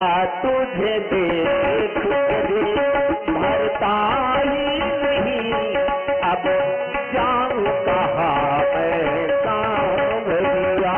तुझे देख के भरता ही नहीं, अब जाऊं कहाँ मैं सांवरिया।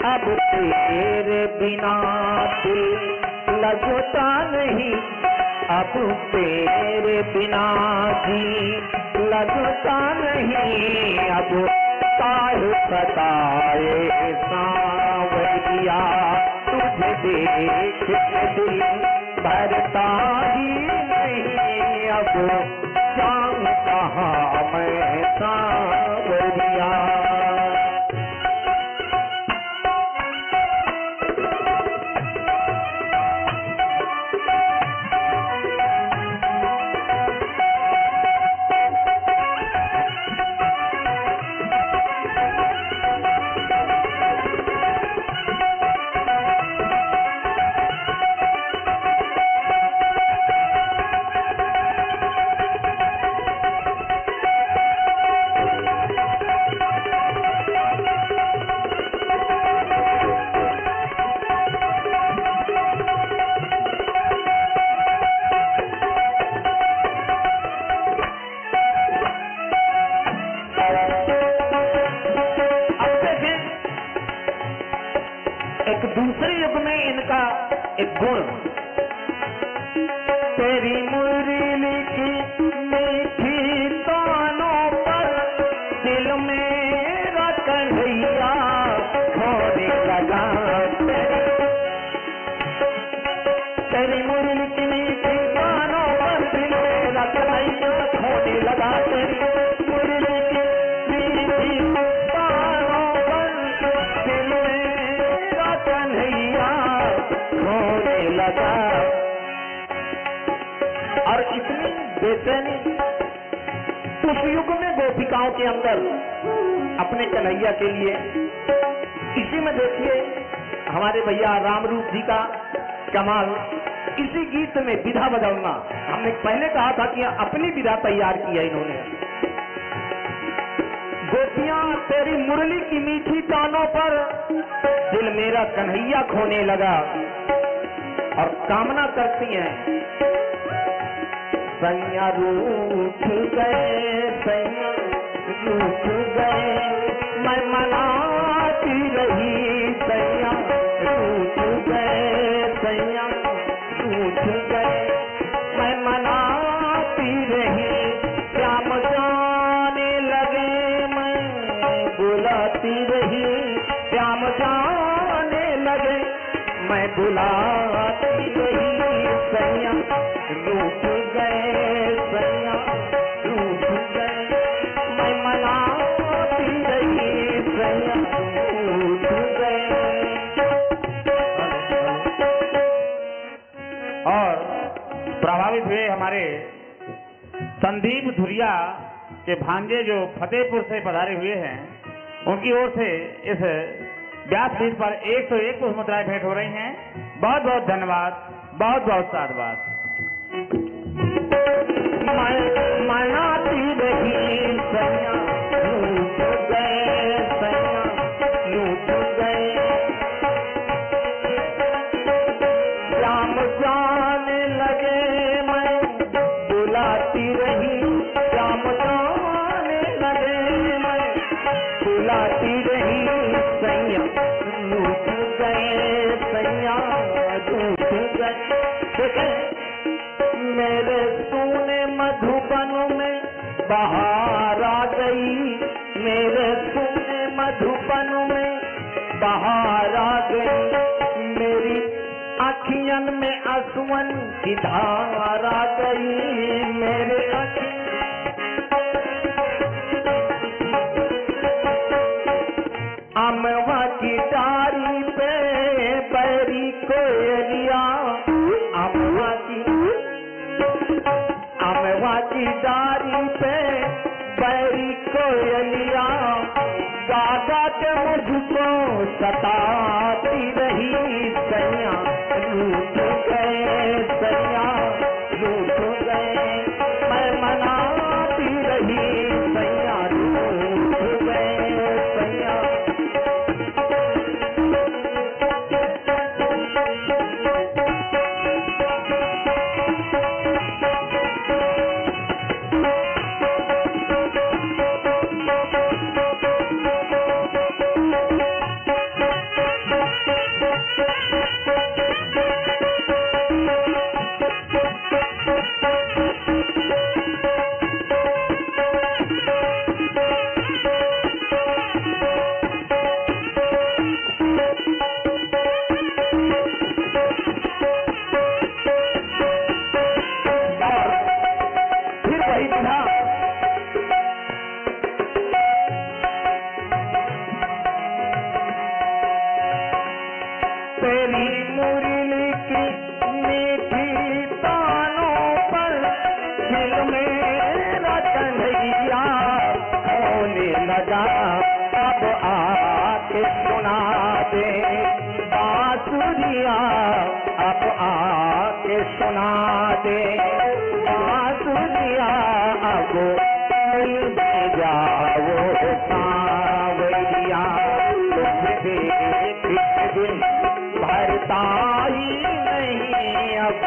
अब तेरे बिना दिल लगता नहीं, अब तेरे बिना दिल लगता नहीं, अब काहे सताए सांवरिया। तुझे देख के दिल भरता ही नहीं, अब जाऊं कहाँ मैं सांवरिया। दूसरे युग में इनका एक गुण, तेरी मुरली की मीठी तानों पर दिल मेरा कन्हैया खोने लगा। तेरी मुरली की मीठी तानों पर दिल मेरा कन्हैया खोने लगा। तेरी मुरली की मीठी तानों पर दिल मेरा कन्हैया खोने लगा। और इतनी बेचैनी उस युग में गोपिकाओं के अंदर अपने कन्हैया के लिए। इसी में देखिए हमारे भैया रामरूप जी का कमाल। इसी गीत में विधा बदलना, हमने पहले कहा था कि अपनी विधा तैयार की है इन्होंने। खुशियाँ तेरी मुरली की मीठी तानों पर दिल मेरा कन्हैया खोने लगा। और कामना करती हैं, सैया रूठ गए, सैया रूठ गए, मैं मनाती रही, सैया रूठ गए, सैया रूठ गए, मैं मनाती रही। श्याम जाने लगे, मैं बुलाती रही, श्याम जाने लगे, मैं बुलाती रही, सैया रूठ गए, सैया रूठ गए, मैं मनाती रही, सैया रूठ गए। और प्रभावित हुए हमारे संदीप धुरिया के भांजे जो फतेहपुर से पधारे हुए हैं, उनकी ओर से इस व्यासपीठ पर 101 पुष्प मुद्राएं भेंट हो रही हैं। बहुत बहुत धन्यवाद, बहुत बहुत साधुवाद। मनाती रही, सैया रूठ गए, सैया रूठ गए, श्याम जाने लगे, मैं बुलाती रही, श्याम जाने लगे, मैं बुलाती रही, सैया रूठ गए, सैया रूठ गए। मेरे सोने मधुबन में बहार आ गई, मेरे सोने मधुबन में बहार आ गई, मेरी अखियन में आंसुअन की धार आ गई, मेरे अमवा की डारी पे बैरी कोयलिया, अमवा की डारी पे बैरी कोयलिया, गागा के मुझको सताती रही, सैया रूठ गए, सैया रूठ गए, मैं मनाती रही, सैया रूठ गए, सैया। तेरी मुरली की मीठी तानों पर दिल मेरा कन्हैया होने लगा, अब आके सुना दे बांसुरिया, अब आके सुना दे बांसुरिया, अब मिल जाओ सावरिया, तुझे दिन भरता ही नहीं अब